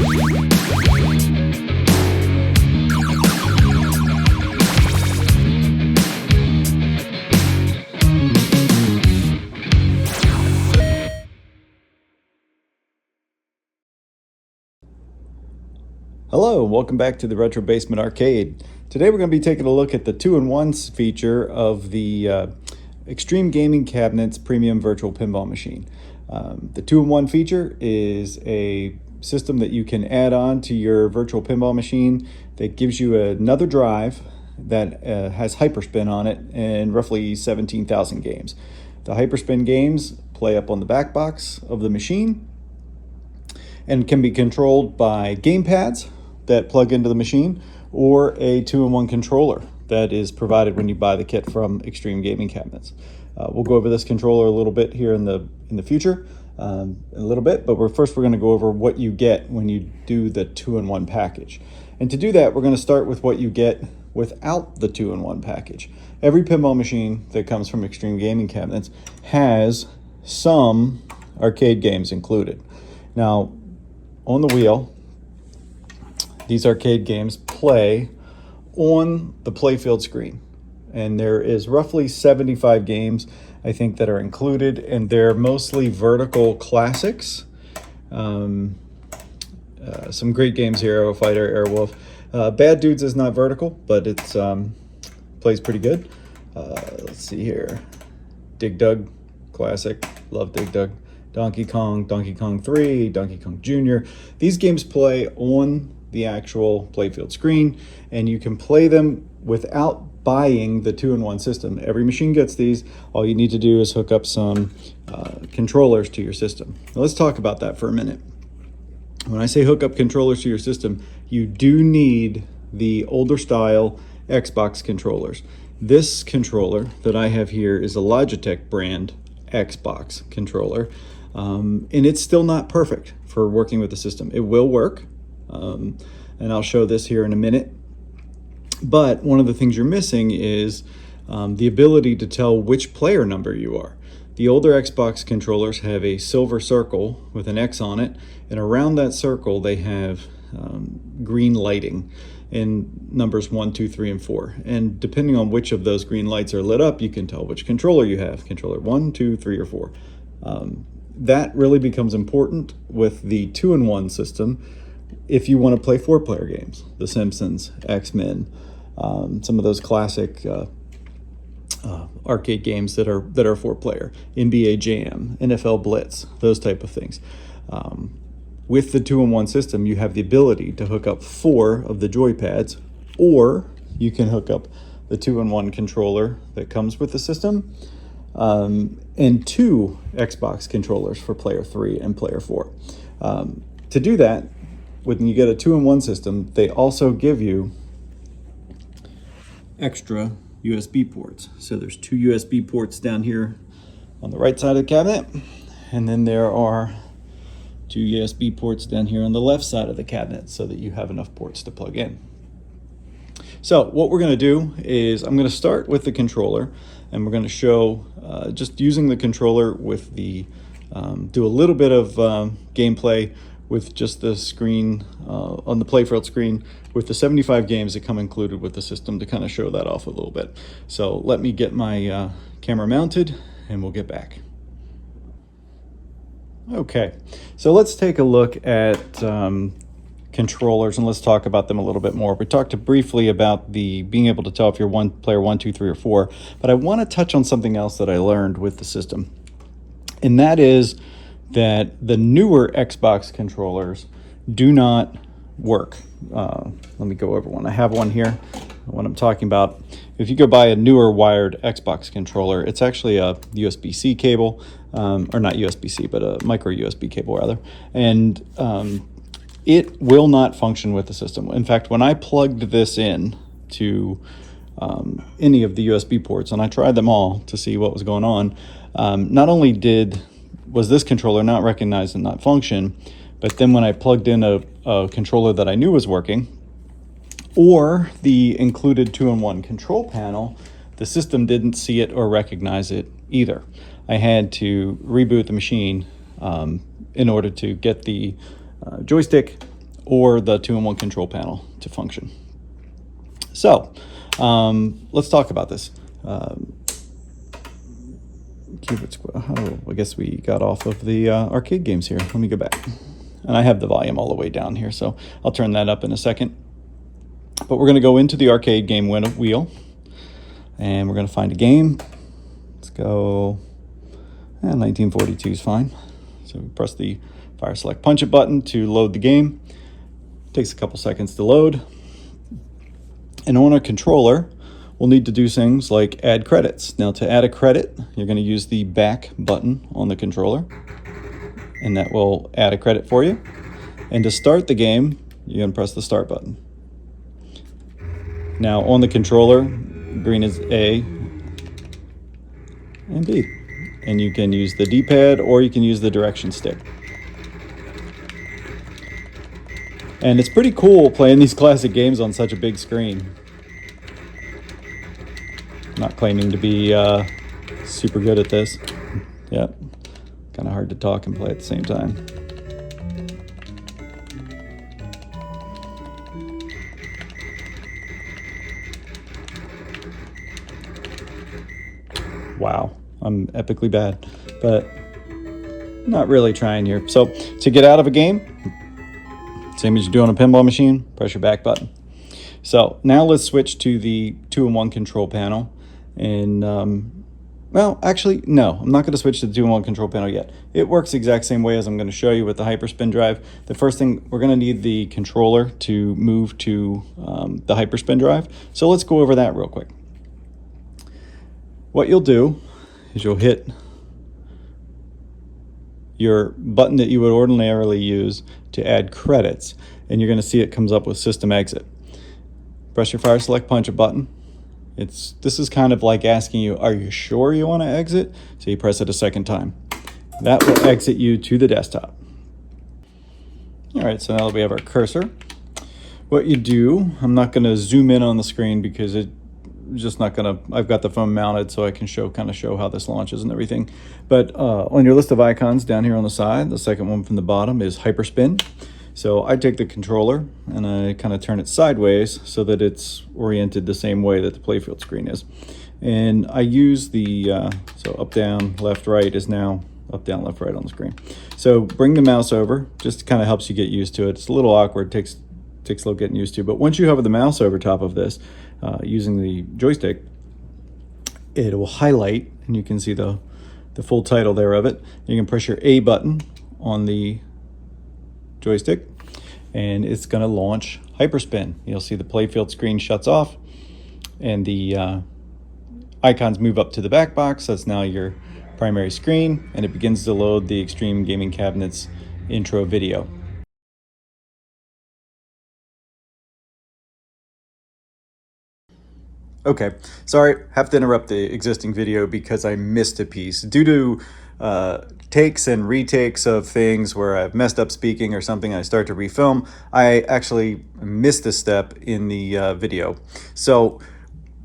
Hello, welcome back to the Retro Basement Arcade. Today we're going to be taking a look at the 2-in-1 feature of the Xtreme Gaming Cabinets Premium Virtual Pinball Machine. The 2-in-1 feature is a system that you can add on to your virtual pinball machine that gives you another drive that has Hyperspin on it and roughly 17,000 games. The Hyperspin games play up on the back box of the machine and can be controlled by gamepads that plug into the machine or a 2-in-1 controller that is provided when you buy the kit from Xtreme Gaming Cabinets. We'll go over this controller a little bit here in the future, a little bit, but first we're going to go over what you get when you do the 2-in-1 package. And to do that, we're going to start with what you get without the 2-in-1 package. Every pinball machine that comes from Xtreme Gaming Cabinets has some arcade games included. Now, on the wheel, these arcade games play on the playfield screen, and there is roughly 75 games I think that are included, and they're mostly vertical classics. Some great games here: Aero Fighter, Airwolf. Bad Dudes is not vertical, but it's plays pretty good. Let's see here: Dig Dug, classic, love Dig Dug. Donkey Kong, Donkey Kong 3, Donkey Kong Jr. These games play on the actual playfield screen, and you can play them without buying the 2-in-1 system. Every machine gets these. All you need to do is hook up some controllers to your system. Now let's talk about that for a minute. When I say hook up controllers to your system, you do need the older style Xbox controllers. This controller that I have here is a Logitech brand Xbox controller. And it's still not perfect for working with the system. It will work, and I'll show this here in a minute. But one of the things you're missing is the ability to tell which player number you are. The older Xbox controllers have a silver circle with an X on it, and around that circle they have green lighting in numbers 1, 2, 3, and 4. And depending on which of those green lights are lit up, you can tell which controller you have, controller 1, 2, 3, or 4. That really becomes important with the 2-in-1 system if you want to play 4-player games. The Simpsons, X-Men, some of those classic arcade games that are 4-player, NBA Jam, NFL Blitz, those type of things. With the 2-in-1 system, you have the ability to hook up 4 of the joypads, or you can hook up the 2-in-1 controller that comes with the system, and 2 Xbox controllers for player 3 and player 4. To do that, when you get a 2-in-1 system, they also give you extra USB ports. So there's 2 USB ports down here on the right side of the cabinet, and then there are 2 USB ports down here on the left side of the cabinet so that you have enough ports to plug in. So what we're going to do is I'm going to start with the controller, and we're going to show just using the controller with the do a little bit of gameplay with just the screen on the playfield screen with the 75 games that come included with the system to kind of show that off a little bit. So let me get my camera mounted and we'll get back. Okay, so let's take a look at controllers, and let's talk about them a little bit more. We talked briefly about the being able to tell if you're player 1, 2, 3, or 4, but I want to touch on something else that I learned with the system, and that is that the newer Xbox controllers do not work. Let me go over one. I have one here, what I'm talking about. If you go buy a newer wired Xbox controller, it's actually a USB-C cable, or not USB-C, but a micro USB cable rather, and it will not function with the system. In fact, when I plugged this in to any of the USB ports, and I tried them all to see what was going on, not only was this controller not recognize and not function, but then when I plugged in a controller that I knew was working, or the included 2-in-1 control panel, the system didn't see it or recognize it either. I had to reboot the machine in order to get the joystick or the 2-in-1 control panel to function. So let's talk about this. I guess we got off of the arcade games here. Let me go back. And I have the volume all the way down here, so I'll turn that up in a second. But we're going to go into the arcade game wheel, and we're going to find a game. Let's go, 1942 is fine. So we press the Fire Select Punch It button to load the game. It takes a couple seconds to load. And on a controller, we'll need to do things like add credits. Now to add a credit, you're going to use the back button on the controller, and that will add a credit for you. And to start the game, you're going to press the start button. Now on the controller, green is A and B. And you can use the D-pad or you can use the direction stick. And it's pretty cool playing these classic games on such a big screen. I'm not claiming to be super good at this. Yep. Kind of hard to talk and play at the same time. Wow, I'm epically bad, but not really trying here. So to get out of a game, same as you do on a pinball machine, press your back button. So now let's switch to the 2-in-1 control panel. And well, actually, no, I'm not going to switch to the 2-in-1 control panel yet. It works the exact same way as I'm going to show you with the Hyperspin drive. The first thing, we're going to need the controller to move to the Hyperspin drive. So let's go over that real quick. What you'll do is you'll hit your button that you would ordinarily use to add credits, and you're going to see it comes up with System Exit. Press your Fire Select Punch It button. This is kind of like asking you, are you sure you want to exit? So you press it a second time. That will exit you to the desktop. All right, so now that we have our cursor, what you do, I'm not going to zoom in on the screen because it's just not going to, I've got the phone mounted so I can kind of show how this launches and everything. But on your list of icons down here on the side, the second one from the bottom is Hyperspin. So I take the controller and I kind of turn it sideways so that it's oriented the same way that the playfield screen is. And I use the, so up, down, left, right is now up, down, left, right on the screen. So bring the mouse over, just kind of helps you get used to it. It's a little awkward, takes a little getting used to, but once you have the mouse over top of this, using the joystick, it will highlight and you can see the full title there of it. You can press your A button on the joystick and it's going to launch Hyperspin. You'll see the playfield screen shuts off and the icons move up to the back box. That's now your primary screen, and it begins to load the Xtreme Gaming Cabinet's intro video. Okay, sorry, have to interrupt the existing video because I missed a piece. Due to takes and retakes of things where I've messed up speaking or something, I start to refilm, I actually missed a step in the video. So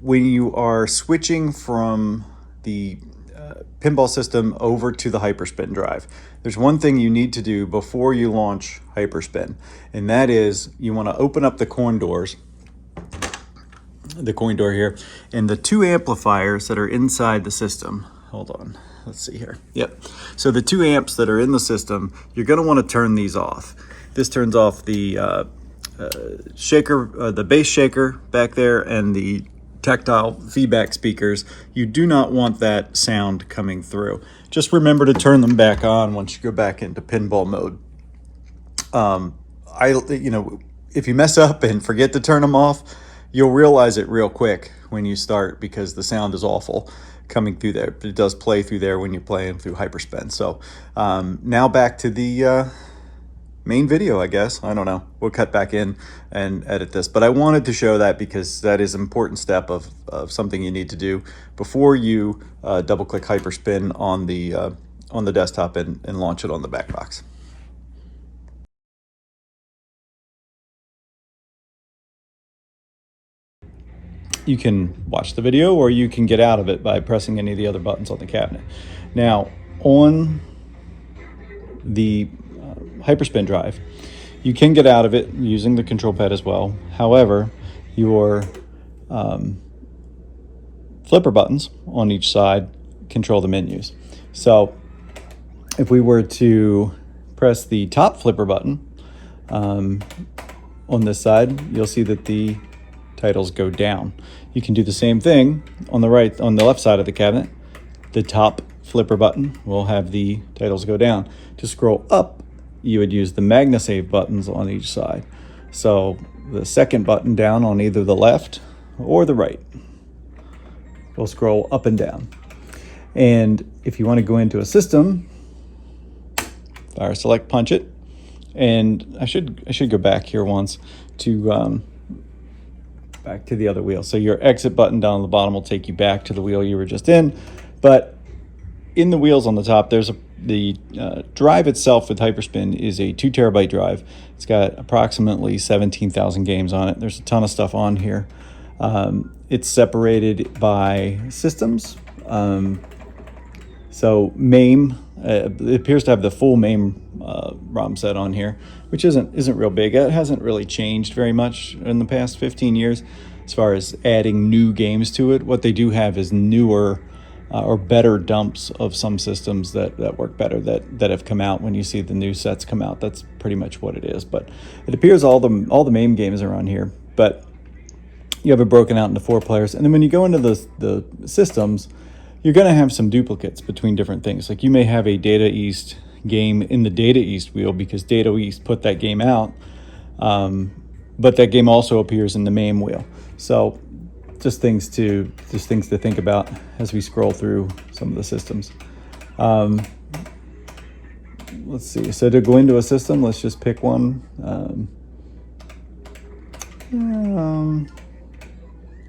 when you are switching from the pinball system over to the Hyperspin drive, there's one thing you need to do before you launch Hyperspin, and that is you want to open up the coin doors, the coin door here, and the two amplifiers that are inside the system. Hold on, let's see here. Yep, so the two amps that are in the system, you're going to want to turn these off. This turns off the shaker, the bass shaker back there, and the tactile feedback speakers. You do not want that sound coming through. Just remember to turn them back on once you go back into pinball mode. If you mess up and forget to turn them off, you'll realize it real quick when you start because the sound is awful coming through there. But it does play through there when you're playing through Hyperspin. So now back to the main video, I guess. I don't know. We'll cut back in and edit this. But I wanted to show that because that is an important step of something you need to do before you double-click Hyperspin on the desktop and launch it on the back box. You can watch the video or you can get out of it by pressing any of the other buttons on the cabinet. Now, on the Hyperspin drive, You can get out of it using the control pad as well. However, your flipper buttons on each side control the menus. So if we were to press the top flipper button on this side, you'll see that the titles go down. You can do the same thing on the left side of the cabinet. The top flipper button will have the titles go down. To scroll up, you would use the MagnaSave buttons on each side. So the second button down on either the left or the right will scroll up and down. And if you want to go into a system, fire select punch it. And I should go back here once to back to the other wheel. So your exit button down on the bottom will take you back to the wheel you were just in. But in the wheels on the top, there's the drive itself with Hyperspin is a 2 terabyte drive. It's got approximately 17,000 games on it. There's a ton of stuff on here. It's separated by systems. So MAME, it appears to have the full MAME ROM set on here, which isn't real big. It hasn't really changed very much in the past 15 years as far as adding new games to it. What they do have is newer or better dumps of some systems that work better, that have come out when you see the new sets come out. That's pretty much what it is. But it appears all the MAME games are on here, but you have it broken out into 4 players. And then when you go into the systems, you're going to have some duplicates between different things. Like you may have a Data East game in the Data East wheel because Data East put that game out, but that game also appears in the MAME wheel. So just things to think about as we scroll through some of the systems. Let's see. So to go into a system, let's just pick one.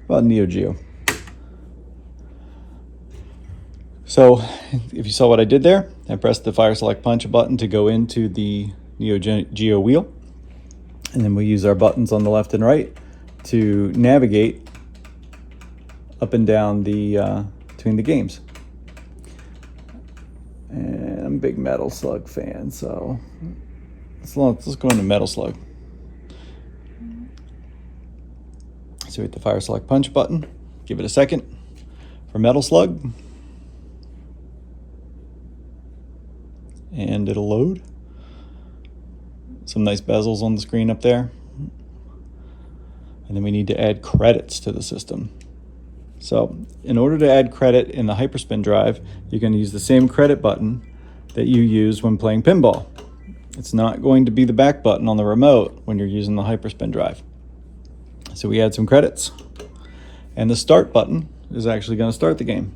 About Neo Geo. So if you saw what I did there, I pressed the fire select punch button to go into the Neo Geo wheel. And then we use our buttons on the left and right to navigate up and down the between the games. And I'm a big Metal Slug fan, so let's go into Metal Slug. So hit the fire select punch button, give it a second for Metal Slug, and it'll load. Some nice bezels on the screen up there. And then we need to add credits to the system. So in order to add credit in the Hyperspin drive, you're going to use the same credit button that you use when playing pinball. It's not going to be the back button on the remote when you're using the Hyperspin drive. So we add some credits, and the start button is actually going to start the game.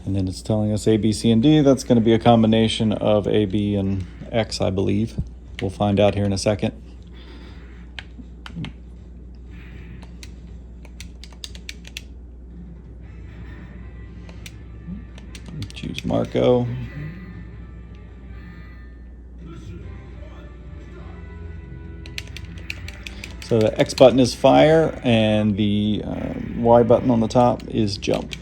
And then it's telling us A, B, C, and D. That's going to be a combination of A, B, and X, I believe. We'll find out here in a second. Choose Marco. So the X button is fire, and the Y button on the top is jump.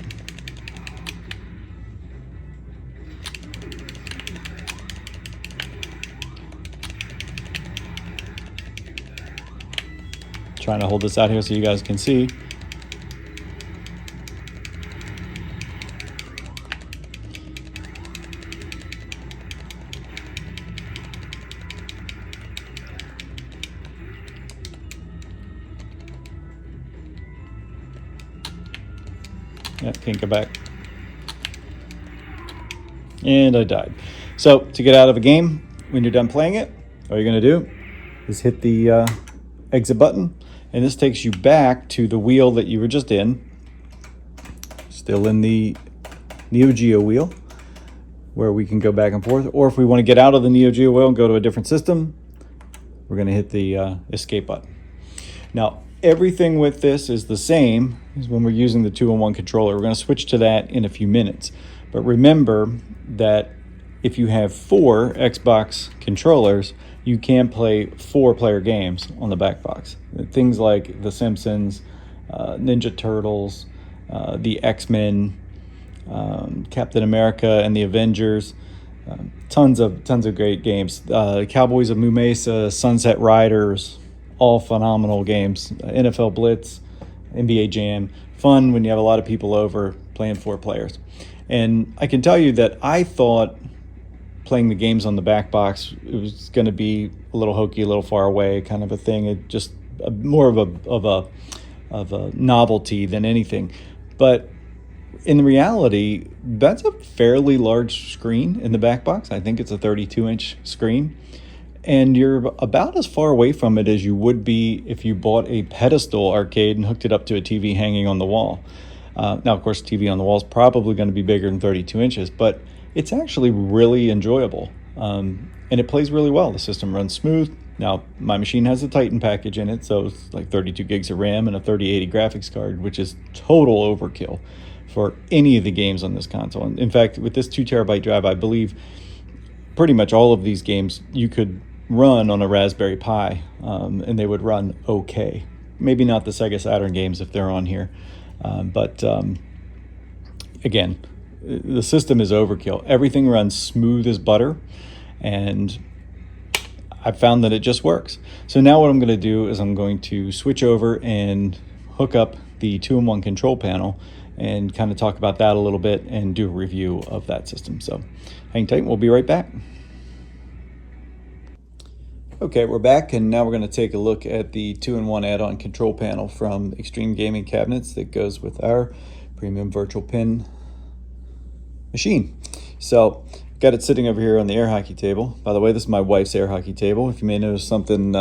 Trying to hold this out here so you guys can see. Yeah, can't go back. And I died. So to get out of a game, when you're done playing it, all you're going to do is hit the exit button, and this takes you back to the wheel that you were just in. Still in the Neo Geo wheel, where we can go back and forth. Or if we want to get out of the Neo Geo wheel and go to a different system, we're going to hit the escape button. Now, everything with this is the same as when we're using the 2-in-1 controller. We're going to switch to that in a few minutes. But remember that if you have 4 Xbox controllers, you can play 4-player games on the back box. Things like The Simpsons, Ninja Turtles, the X-Men, Captain America and the Avengers, Tons of great games. Cowboys of Moo Mesa, Sunset Riders, all phenomenal games. NFL Blitz, NBA Jam. Fun when you have a lot of people over playing 4 players. And I can tell you that I thought playing the games on the back box, it was going to be a little hokey, a little far away kind of a thing. It just more of a novelty than anything. But in reality, that's a fairly large screen in the back box. I think it's a 32-inch screen. And you're about as far away from it as you would be if you bought a pedestal arcade and hooked it up to a TV hanging on the wall. Now, of course, TV on the wall is probably going to be bigger than 32 inches, but it's actually really enjoyable. And it plays really well. The system runs smooth. Now, my machine has a Titan package in it, so it's like 32 gigs of RAM and a 3080 graphics card, which is total overkill for any of the games on this console. And in fact, with this 2 terabyte drive, I believe pretty much all of these games you could run on a Raspberry Pi, and they would run okay. Maybe not the Sega Saturn games if they're on here, but again, the system is overkill. Everything runs smooth as butter, and I found that it just works. So now what I'm going to do is I'm going to switch over and hook up the 2-in-1 control panel and kind of talk about that a little bit and do a review of that system. So hang tight, we'll be right back. Okay, we're back, and now we're going to take a look at the 2-in-1 add-on control panel from Xtreme Gaming Cabinets that goes with our premium virtual pin machine. So got it sitting over here on the air hockey table. By the way, this is my wife's air hockey table. If you may notice something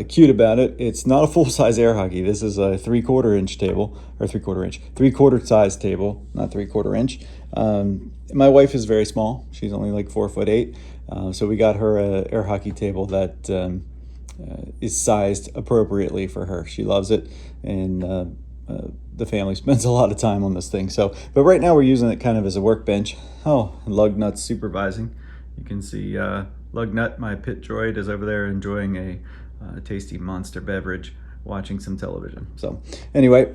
cute about it, it's not a full-size air hockey. This is a 3/4 inch table, or 3/4 size table, not 3/4 inch. My wife is very small. She's only like 4'8". So we got her an air hockey table that is sized appropriately for her. She loves it, and the family spends a lot of time on this thing. So, but right now we're using it kind of as a workbench. Oh, and Lugnut's supervising. You can see Lugnut, my pit droid, is over there enjoying a tasty monster beverage, watching some television. So anyway,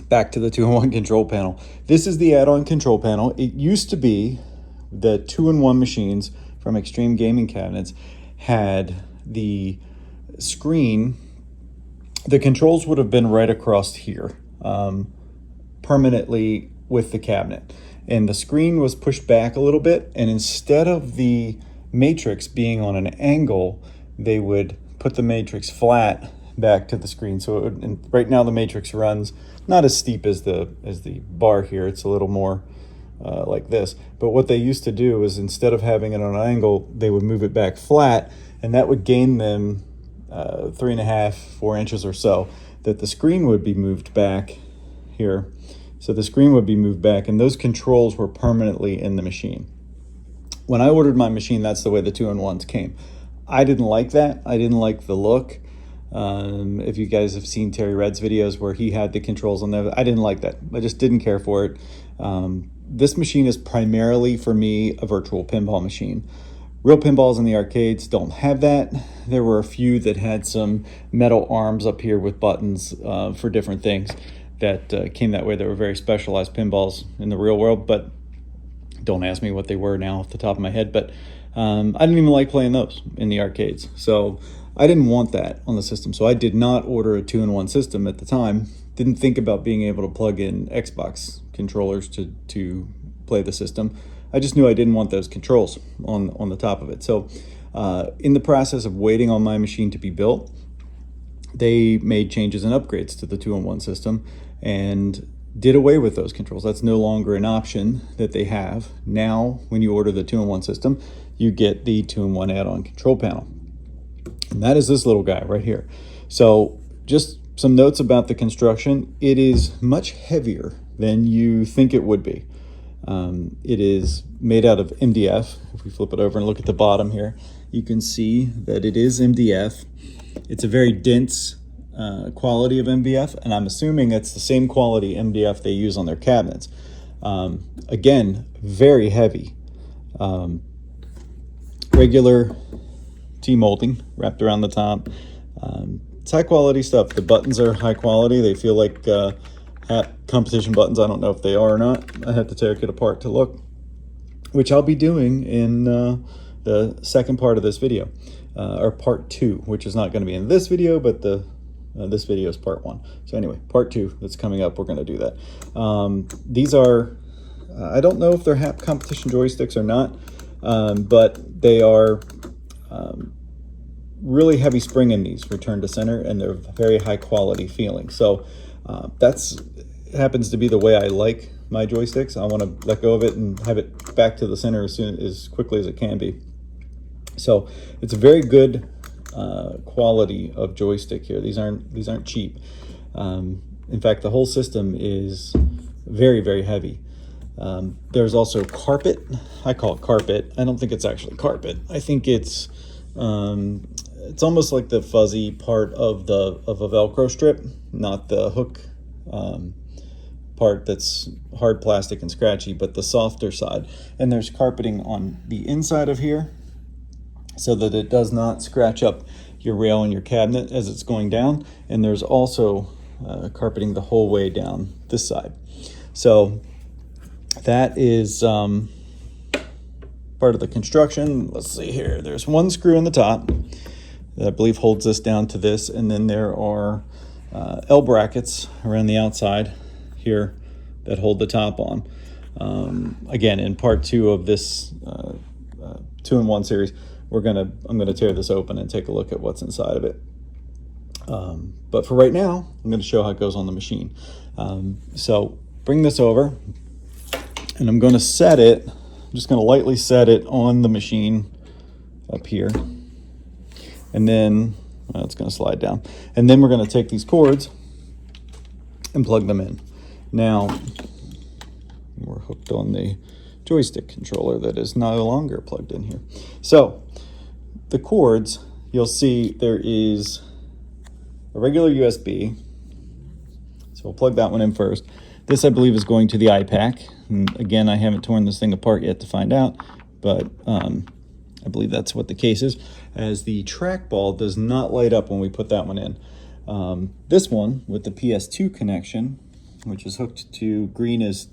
back to the 2-in-1 control panel. This is the add-on control panel. It used to be the 2-in-1 machines from Xtreme Gaming Cabinets had the screen. The controls would have been right across here, permanently with the cabinet. And the screen was pushed back a little bit, and instead of the matrix being on an angle, they would put the matrix flat back to the screen. So it would, and right now the matrix runs not as steep as the bar here. It's a little more like this. But what they used to do is, instead of having it on an angle, they would move it back flat, and that would gain them 3.5, 4 inches or so, that the screen would be moved back here. So the screen would be moved back, and those controls were permanently in the machine. When I ordered my machine, that's the way the 2-in-1s came. I didn't like that. I didn't like the look. If you guys have seen Terry Red's videos where he had the controls on there, I didn't like that. I just didn't care for it. This machine is primarily, for me, a virtual pinball machine. Real pinballs in the arcades don't have that. There were a few that had some metal arms up here with buttons for different things that came that way. They were very specialized pinballs in the real world, but don't ask me what they were now off the top of my head. But I didn't even like playing those in the arcades. So I didn't want that on the system. So I did not order a 2-in-1 system at the time. Didn't think about being able to plug in Xbox controllers to play the system. I just knew I didn't want those controls on the top of it. So in the process of waiting on my machine to be built, they made changes and upgrades to the 2-in-1 system and did away with those controls. That's no longer an option that they have. Now, when you order the 2-in-1 system, you get the 2-in-1 add-on control panel. And that is this little guy right here. So just some notes about the construction. It is much heavier than you think it would be. It is made out of MDF. If we flip it over and look at the bottom here, you can see that it is MDF. It's a very dense quality of MDF, and I'm assuming it's the same quality MDF they use on their cabinets. Again, very heavy. Regular T-molding wrapped around the top. It's high quality stuff. The buttons are high quality. They feel like competition buttons. I don't know if they are or not. I have to take it apart to look. which I'll be doing in the second part of this video, or part 2, which is not going to be in this video, but this video is part 1. So anyway, part 2 that's coming up, we're going to do that. These are, I don't know if they're competition joysticks or not, but they are really heavy spring in these, return to center, and they're very high quality feeling. So that's happens to be the way I like my joysticks. I want to let go of it and have it back to the center as quickly as it can be. So it's a very good quality of joystick here. These aren't cheap. In fact, the whole system is very, very heavy. There's also carpet. I call it carpet. I don't think it's actually carpet. I think it's almost like the fuzzy part of a Velcro strip, not the hook part that's hard plastic and scratchy, but the softer side. And there's carpeting on the inside of here so that it does not scratch up your rail and your cabinet as it's going down. And there's also carpeting the whole way down this side. So that is part of the construction. Let's see here. There's one screw in the top that I believe holds this down to this, and then there are L brackets around the outside here that hold the top on. Again, in part 2 of this 2-in-1 series, I'm gonna tear this open and take a look at what's inside of it. But for right now, I'm going to show how it goes on the machine. So bring this over, and I'm going to set it. I'm just going to lightly set it on the machine up here, and then it's going to slide down. And then we're going to take these cords and plug them in. Now we're hooked on the joystick controller that is no longer plugged in here. So the cords, you'll see there is a regular USB. So we'll plug that one in first. This, I believe, is going to the iPack. And again, I haven't torn this thing apart yet to find out, but I believe that's what the case is, as the trackball does not light up when we put that one in. This one with the PS2 connection, which is hooked to green, is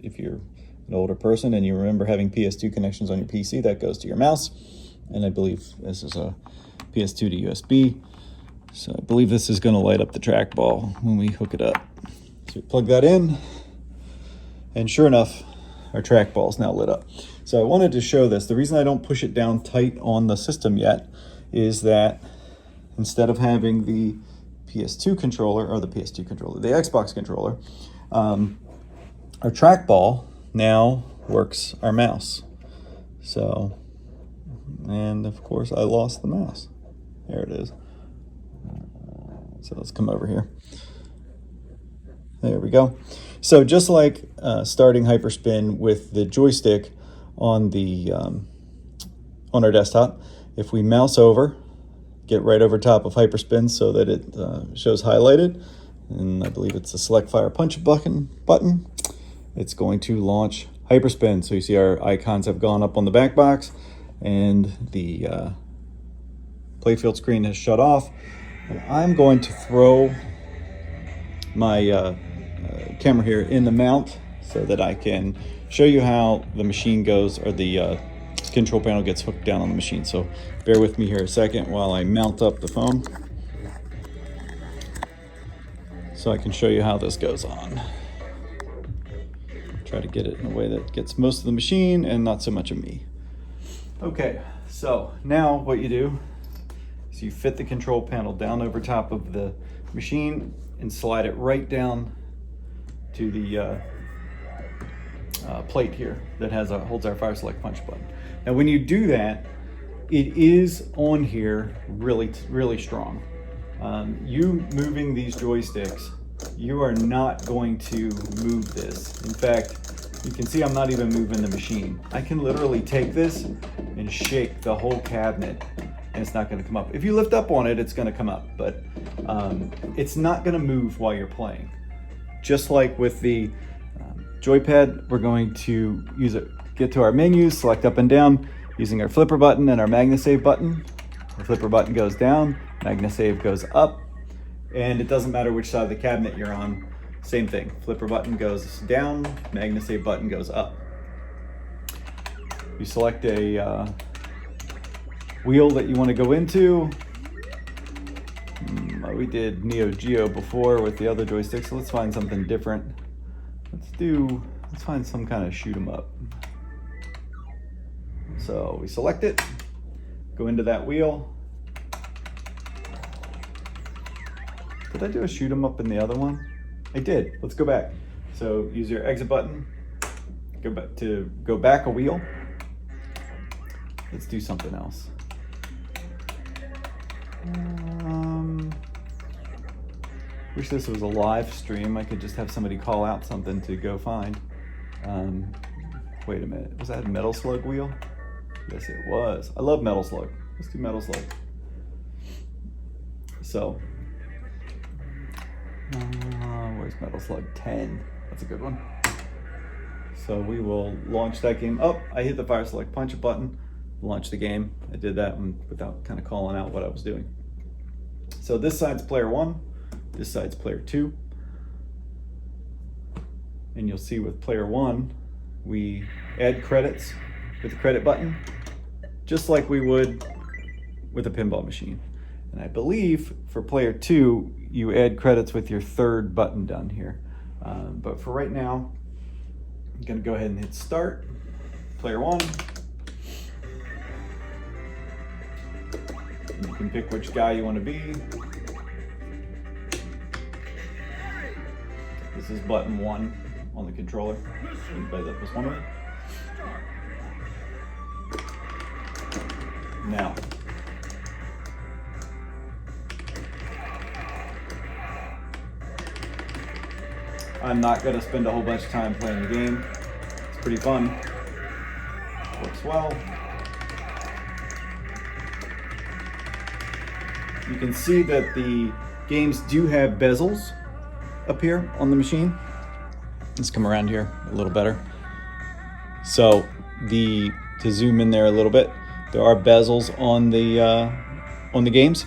if you're an older person and you remember having PS2 connections on your PC, that goes to your mouse. And I believe this is a PS2 to USB. So I believe this is going to light up the trackball when we hook it up. So we plug that in, and sure enough, our trackball is now lit up. So I wanted to show this. The reason I don't push it down tight on the system yet is that instead of having the PS2 controller, or the Xbox controller, our trackball now works our mouse. So, and of course I lost the mouse. There it is. So let's come over here. There we go. So just like starting Hyperspin with the joystick on the on our desktop, if we mouse over, get right over top of Hyperspin so that it shows highlighted, and I believe it's a select fire punch button, it's going to launch Hyperspin. So you see our icons have gone up on the back box, and the playfield screen has shut off. And I'm going to throw my camera here in the mount so that I can show you how the machine goes, or the control panel gets hooked down on the machine. So bear with me here a second while I mount up the phone so I can show you how this goes on. Try to get it in a way that gets most of the machine and not so much of me. Okay, so now what you do is you fit the control panel down over top of the machine and slide it right down to the plate here that holds our fire select punch button. Now when you do that, it is on here really strong. You moving these joysticks, you are not going to move this. In fact, you can see I'm not even moving the machine. I can literally take this and shake the whole cabinet and it's not going to come up. If you lift up on it, it's going to come up, but it's not going to move while you're playing. Just like with the joypad, we're going to get to our menus, select up and down using our flipper button and our MagnaSave button. The flipper button goes down, MagnaSave goes up, and it doesn't matter which side of the cabinet you're on, same thing. Flipper button goes down, MagnaSave button goes up. You select a wheel that you want to go into. We did Neo Geo before with the other joystick, so let's find something different. Let's find some kind of shoot 'em up. So we select it, go into that wheel. Did I do a shoot 'em up in the other one? I did. Let's go back. So use your exit button, go back a wheel. Let's do something else. Wish this was a live stream. I could just have somebody call out something to go find. Wait a minute, was that a Metal Slug wheel? Yes, it was. I love Metal Slug. Let's do Metal Slug. So, where's Metal Slug 10? That's a good one. So we will launch that game. Oh, I hit the fire select punch button, launch the game. I did that one without kind of calling out what I was doing. So this side's player 1, this side's player 2. And you'll see with player 1, we add credits with the credit button, just like we would with a pinball machine. And I believe for player 2, you add credits with your third button down here. But for right now, I'm gonna go ahead and hit start. Player 1. You can pick which guy you want to be. This is button 1 on the controller. Anybody that was wondering? Now, I'm not going to spend a whole bunch of time playing the game. It's pretty fun. Works well. You can see that the games do have bezels up here on the machine. Let's come around here a little better. So to zoom in there a little bit, there are bezels on the games.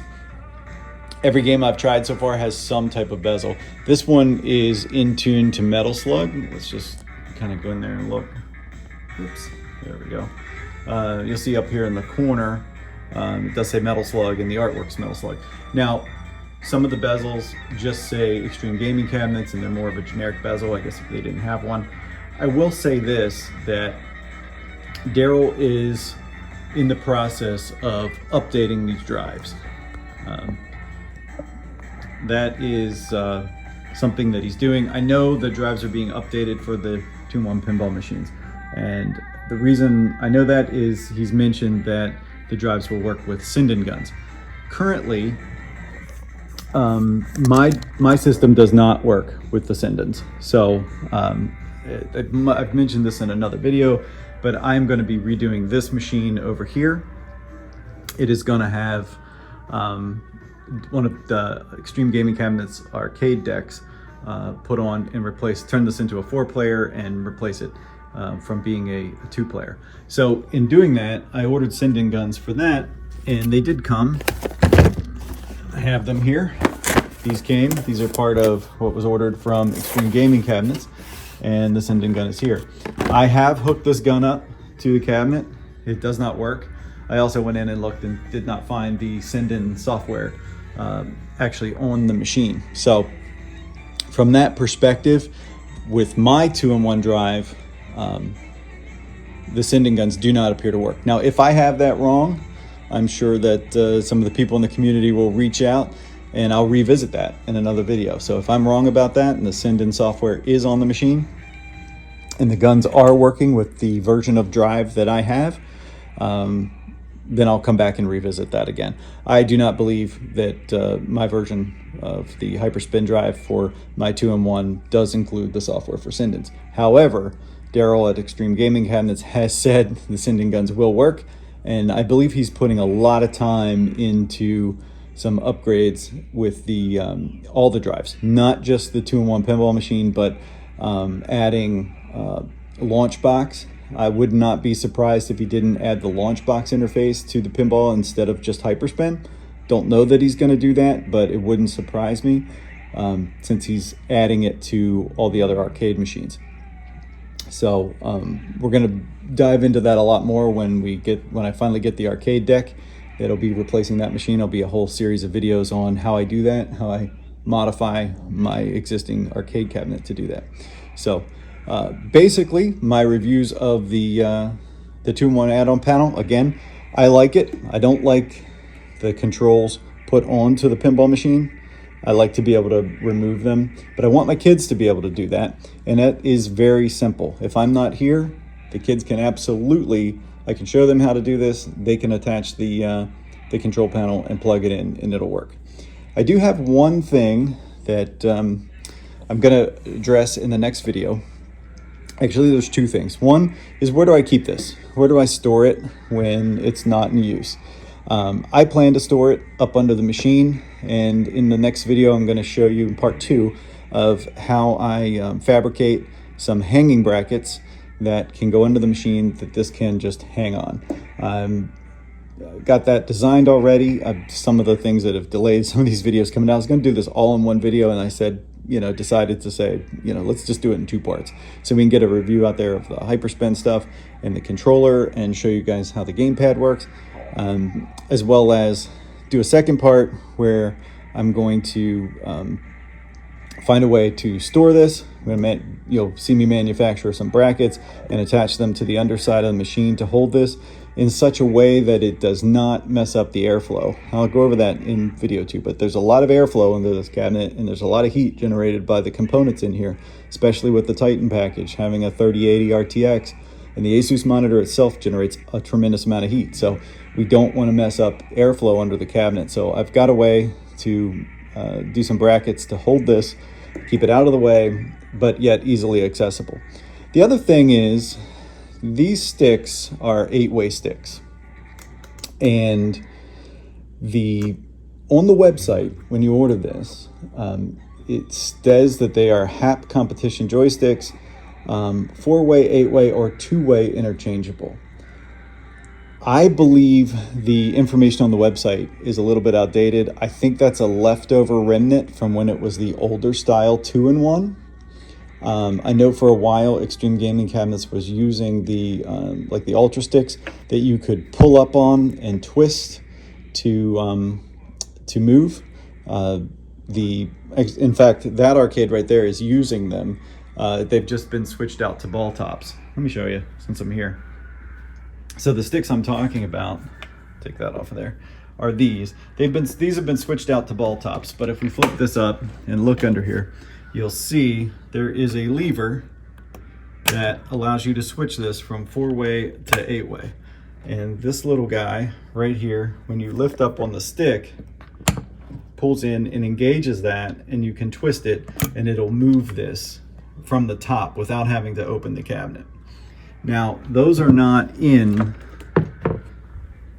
Every game I've tried so far has some type of bezel. This one is in tune to Metal Slug. Let's just kind of go in there and look. Oops, there we go. You'll see up here in the corner, it does say Metal Slug and the artwork's Metal Slug. Now, some of the bezels just say Xtreme Gaming Cabinets and they're more of a generic bezel, I guess if they didn't have one. I will say this, that Daryl is in the process of updating these drives. That is something that he's doing. I know the drives are being updated for the 2-in-1 pinball machines. And the reason I know that is he's mentioned that the drives will work with Sinden guns. Currently, my system does not work with the Sindens. So I've mentioned this in another video, but I'm going to be redoing this machine over here. It is going to have one of the Xtreme Gaming Cabinets arcade decks put on and turn this into a 4-player and replace it from being a 2-player. So in doing that, I ordered Sinden guns for that, and they did come. I have them here. These are part of what was ordered from Xtreme Gaming Cabinets, and the Sinden gun is here. I have hooked this gun up to the cabinet. It does not work. I also went in and looked and did not find the Sinden software actually on the machine. So from that perspective, with my 2-in-1 drive, the Sinden guns do not appear to work. Now, if I have that wrong, I'm sure that some of the people in the community will reach out and I'll revisit that in another video. So if I'm wrong about that and the Sinden software is on the machine and the guns are working with the version of drive that I have, then I'll come back and revisit that again. I do not believe that my version of the Hyperspin drive for my 2-in-1 does include the software for Sindens. However, Daryl at Xtreme Gaming Cabinets has said the Sinden guns will work, and I believe he's putting a lot of time into some upgrades with the all the drives, not just the 2-in-1 pinball machine, but adding launch box. I would not be surprised if he didn't add the launch box interface to the pinball instead of just Hyperspin. Don't know that he's going to do that, but it wouldn't surprise me since he's adding it to all the other arcade machines. So we're going to dive into that a lot more when I finally get the arcade deck that'll be replacing that machine. There'll be a whole series of videos on how I do that, how I modify my existing arcade cabinet to do that. So basically, my reviews of the 2-in-1 add-on panel. Again, I like it. I don't like the controls put onto the pinball machine. I like to be able to remove them, but I want my kids to be able to do that. And that is very simple. If I'm not here, the kids can absolutely, I can show them how to do this. They can attach the control panel and plug it in, and it'll work. I do have one thing that I'm gonna address in the next video. Actually, there's two things. One is, where do I keep this? Where do I store it when it's not in use? I plan to store it up under the machine, and in the next video I'm going to show you in part 2 of how I fabricate some hanging brackets that can go under the machine that this can just hang on. Got that designed already. Some of the things that have delayed some of these videos coming out, I was going to do this all in one video, and I said, decided to say, let's just do it in 2 parts so we can get a review out there of the Hyperspin stuff and the controller and show you guys how the gamepad works, as well as do a second part where I'm going to find a way to store this. You'll see me manufacture some brackets and attach them to the underside of the machine to hold this in such a way that it does not mess up the airflow. I'll go over that in video 2, but there's a lot of airflow into this cabinet, and there's a lot of heat generated by the components in here, especially with the Titan package. Having a 3080 RTX and the Asus monitor itself generates a tremendous amount of heat, so we don't want to mess up airflow under the cabinet. So I've got a way to do some brackets to hold this, keep it out of the way, but yet easily accessible. The other thing is, these sticks are 8-way sticks, and on the website when you order this, it says that they are HAP competition joysticks, 4-way, 8-way, or 2-way interchangeable. I believe the information on the website is a little bit outdated. I think that's a leftover remnant from when it was the older style 2-in-1. I know for a while Xtreme Gaming cabinets was using the like the Ultra sticks that you could pull up on and twist to move. In fact, that arcade right there is using them. They've just been switched out to ball tops. Let me show you since I'm here. So the sticks I'm talking about, take that off of there, are these. These have been switched out to ball tops, but if we flip this up and look under here, you'll see there is a lever that allows you to switch this from 4-way to 8-way. And this little guy right here, when you lift up on the stick, pulls in and engages that, and you can twist it and it'll move this from the top without having to open the cabinet. Now, those are not in,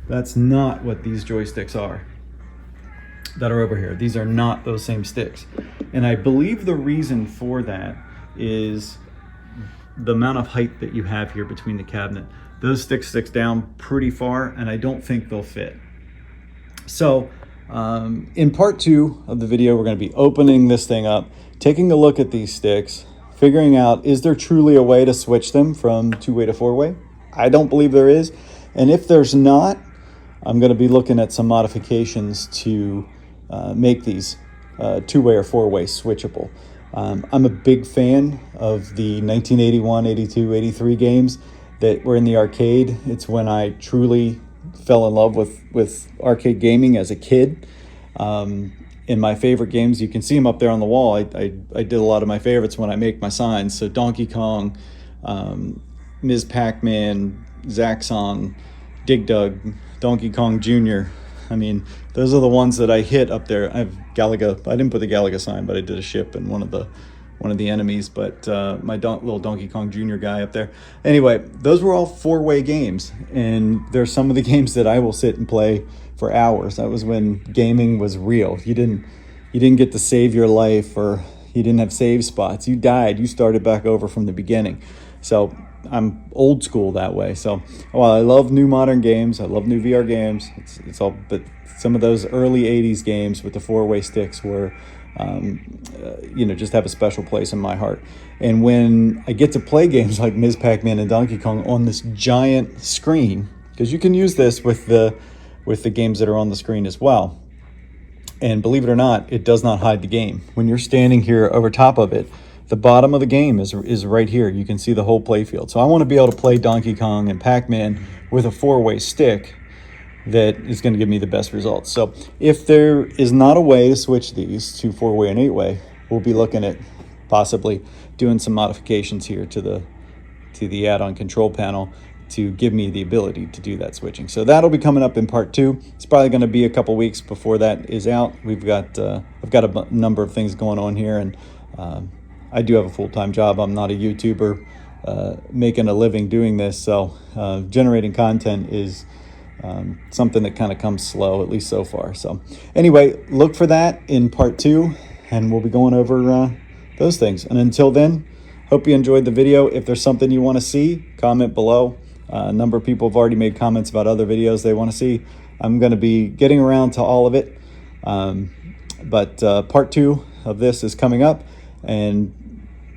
that's not what these joysticks are that are over here. These are not those same sticks. And I believe the reason for that is the amount of height that you have here between the cabinet. Those sticks down pretty far, and I don't think they'll fit. So in part 2 of the video, we're going to be opening this thing up, taking a look at these sticks, figuring out, is there truly a way to switch them from 2-way to 4-way? I don't believe there is. And if there's not, I'm going to be looking at some modifications to make these 2-way or 4-way switchable. I'm a big fan of the 1981, 82, 83 games that were in the arcade. It's when I truly fell in love with arcade gaming as a kid. In my favorite games, you can see them up there on the wall. I did a lot of my favorites when I make my signs. So Donkey Kong, Ms. Pac-Man, Zaxxon, Dig Dug, Donkey Kong Jr. I mean, those are the ones that I hit up there. I have Galaga. I didn't put the Galaga sign, but I did a ship and one of the enemies. But my little Donkey Kong Jr. guy up there. Anyway, those were all 4-way games, and there's some of the games that I will sit and play for hours. That was when gaming was real. You didn't get to save your life, or you didn't have save spots. You died. You started back over from the beginning. So I'm old school that way. So while I love new modern games, I love new VR games, it's all, but some of those early 80s games with the 4-way sticks were just have a special place in my heart. And when I get to play games like Ms. Pac-Man and Donkey Kong on this giant screen, because you can use this with the games that are on the screen as well. And believe it or not, it does not hide the game. When you're standing here over top of it, the bottom of the game is right here. You can see the whole play field. So I want to be able to play Donkey Kong and Pac-Man with a 4-way stick that is going to give me the best results. So if there is not a way to switch these to 4-way and 8-way, we'll be looking at possibly doing some modifications here to the add-on control panel to give me the ability to do that switching. So that'll be coming up in part 2. It's probably going to be a couple weeks before that is out. I've got a number of things going on here, and I do have a full-time job. I'm not a YouTuber making a living doing this, so generating content is something that kind of comes slow, at least so far. So anyway, look for that in part 2, and we'll be going over those things. And until then, hope you enjoyed the video. If there's something you want to see, comment below. A number of people have already made comments about other videos they want to see. I'm going to be getting around to all of it. But part 2 of this is coming up, and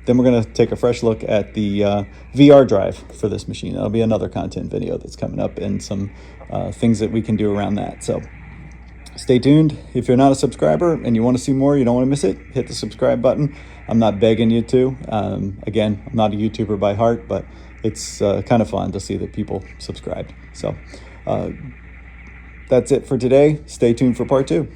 then we're going to take a fresh look at the VR drive for this machine. That'll be another content video that's coming up, and some things that we can do around that. So stay tuned. If you're not a subscriber and you want to see more, you don't want to miss it, hit the subscribe button. I'm not begging you to. Again, I'm not a YouTuber by heart, but it's kind of fun to see that people subscribed. So that's it for today. Stay tuned for part 2.